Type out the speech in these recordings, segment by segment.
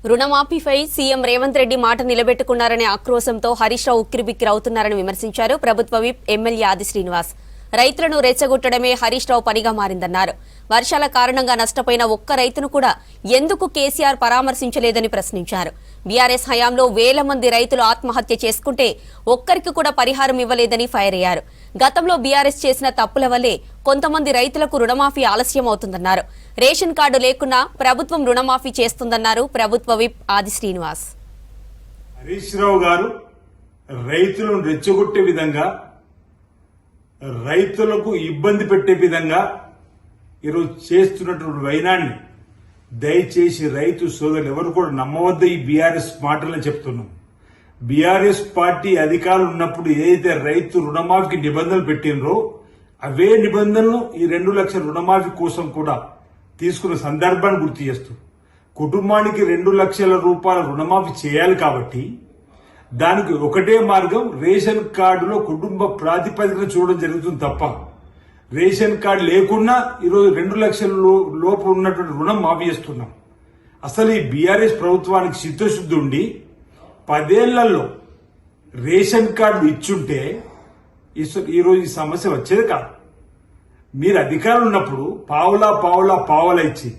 రుణమాఫీపై CM Revanth Reddy మాట నిలబెట్టుకున్నారనే ఆక్రోశంతో హరీష్ రావు ఉక్కిరిబిక్కిరవుతున్నారని విమర్శించారు ప్రభుత్వ విప్ ఎమ్మెల్యే ఆది శ్రీనివాస్. రైతులను రెచ్చగొట్టడమే హరీష్ రావు పనిగా మారిందన్నారు. వర్షాల కారణంగా నష్టపోయిన ఒక్క రైతును కూడా ఎందుకు కేసీఆర్ పరామర్శించలేదని ప్రశ్నించారు. బీఆర్ఎస్ హయాంలో వేల మంది రైతులు ఆత్మహత్య చేసుకుంటే ఒక్కరికి కూడా పరిహారం ఇవ్వలేదని ఫైర్ అయ్యారు. గతంలో బీఆర్ఎస్ చేసిన తప్పుల వల్లే కొంతమంది రైతులకు రుణమాఫీ ఆలస్యం అవుతుందన్నారు. రేషన్ కార్డు లేకున్నా ప్రభుత్వం రుణమాఫీ చేస్తుందన్నారు ప్రభుత్వ విప్ ఆది శ్రీనివాస్. హరీష్ రావు గారు రైతులను రెచ్చగొట్టే విధంగా, రైతులకు ఇబ్బంది పెట్టే విధంగా ఈరోజు చేస్తున్నటువంటి వైనాన్ని దయచేసి రైతు సోదరులు ఎవరు కూడా నమ్మవద్ద. ఈ బీఆర్ఎస్ మాటలను చెప్తున్నాం. బీఆర్ఎస్ పార్టీ అధికారులు ఉన్నప్పుడు ఏదైతే రైతు రుణమాఫీకి నిబంధనలు పెట్టినరో అవే నిబంధనలు ఈ 2 లక్షల రుణమాఫీ కోసం కూడా తీసుకున్న సందర్భాన్ని గుర్తు చేస్తూ, కుటుంబానికి 2 లక్షల రూపాయల రుణమాఫీ చేయాలి కాబట్టి దానికి ఒకటే మార్గం, రేషన్ కార్డులో కుటుంబ ప్రాతిపదికన చూడడం జరుగుతుంది తప్ప రేషన్ కార్డు లేకున్నా ఈరోజు 2 లక్షల లోపు ఉన్నటువంటి రుణం మాఫీ చేస్తున్నాం. అసలు ఈ బీఆర్ఎస్ ప్రభుత్వానికి చిత్తశుద్ధి ఉండి 10 ఏళ్లలో రేషన్ కార్డు ఇచ్చుంటే ఈరోజు ఈ సమస్య వచ్చేది కాదు. మీరు అధికారం ఉన్నప్పుడు పావులా ఇచ్చి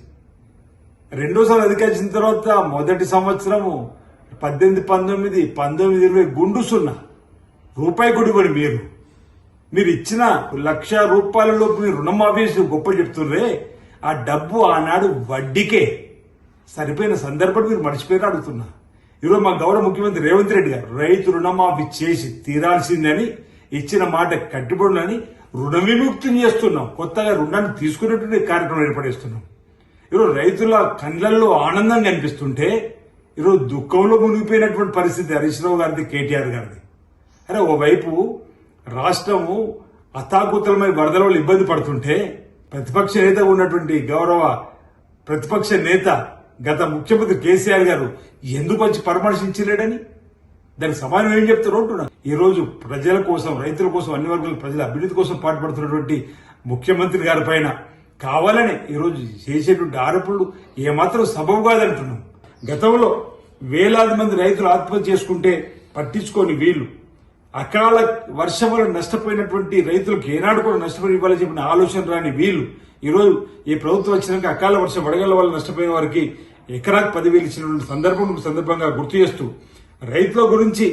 రెండోసారి అధికారం ఇచ్చిన తర్వాత మొదటి సంవత్సరము 18, 19, 20 గుండు సున్నా రూపాయి కొడుకొని మీరు ఇచ్చిన ₹1,00,000 మీరు రుణమాఫీ గొప్ప చెప్తుండ్రే, ఆ డబ్బు ఆనాడు వడ్డీకే సరిపోయిన సందర్భం మీరు మర్చిపోయిన అడుగుతున్నా. ఈరోజు మా గౌరవ ముఖ్యమంత్రి రేవంత్ రెడ్డి గారు రైతు రుణమాఫీ చేసి తీరాల్సిందని ఇచ్చిన మాట కట్టుబడులని రుణ విముక్తిని చేస్తున్నాం. కొత్తగా రుణాన్ని తీసుకునేటువంటి కార్యక్రమం ఏర్పడేస్తున్నాం. ఈరోజు రైతుల కళ్ళల్లో ఆనందం కనిపిస్తుంటే ఈరోజు దుఃఖంలో మునిగిపోయినటువంటి పరిస్థితి హరీష్ రావు గారిది, కేటీఆర్ గారిది. అరే, ఓవైపు రాష్ట్రము అతాకుతలమై వరదల వల్ల ఇబ్బంది పడుతుంటే ప్రతిపక్ష నేత ఉన్నటువంటి గౌరవ ప్రతిపక్ష నేత గత ముఖ్యమంత్రి కేసీఆర్ గారు ఎందుకు వచ్చి పరామర్శించలేడని దానికి సమానం ఏం చెప్తారు అంటున్నా. ఈ రోజు ప్రజల కోసం, రైతుల కోసం, అన్ని వర్గాల ప్రజల అభివృద్ధి కోసం పాటుపడుతున్నటువంటి ముఖ్యమంత్రి గారి పైన కావాలని ఈరోజు చేసేటువంటి ఆరోపణలు ఏమాత్రం సబబు కాదంటున్నాం. గతంలో వేలాది మంది రైతులు ఆత్మహత్య చేసుకుంటే పట్టించుకొని వీళ్ళు అకాల వర్షం వల్ల నష్టపోయినటువంటి రైతులకు ఏనాడు కూడా నష్టపరి ఇవ్వాలని చెప్పిన ఆలోచన రాని వీళ్ళు ఈరోజు ఈ ప్రభుత్వం వచ్చినాక అకాల వర్షం వడగళ్ల వల్ల నష్టపోయిన వారికి ఎకరాకు 10,000 ఇచ్చినటువంటి సందర్భంగా గుర్తు చేస్తూ రైతుల గురించి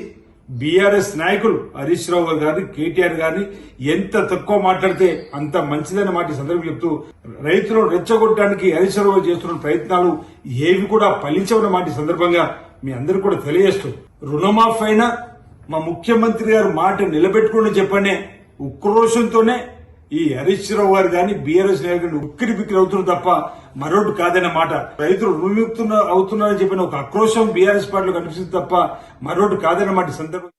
బీఆర్ఎస్ నాయకులు హరీష్ రావు గారిని, కేటీఆర్ గారిని ఎంత తక్కువ మాట్లాడితే అంత మంచిదన్న మాట సందర్భం చెప్తూ రైతులను రెచ్చగొట్టడానికి హరీష్ రావు చేస్తున్న ప్రయత్నాలు ఏవి కూడా ఫలించవన్న మాట సందర్భంగా మీ అందరూ కూడా తెలియజేస్తూ, రుణమాఫీ అయినా మా ముఖ్యమంత్రి గారు మాట నిలబెట్టుకుని చెప్పనే ఉక్రోషంతోనే ఈ హరీష్ రావు గారు కానీ బీఆర్ఎస్ నాయకులు ఉక్కిరిబిక్కిరి అవుతున్నారు తప్ప మరొకటి కాదన్న మాట. రైతులు రుణముక్తులు అవుతున్నారని చెప్పిన ఒక ఆక్రోశం బీఆర్ఎస్ పార్టీలో కనిపిస్తుంది తప్ప మరొకటి కాదన్న మాట సందర్భం.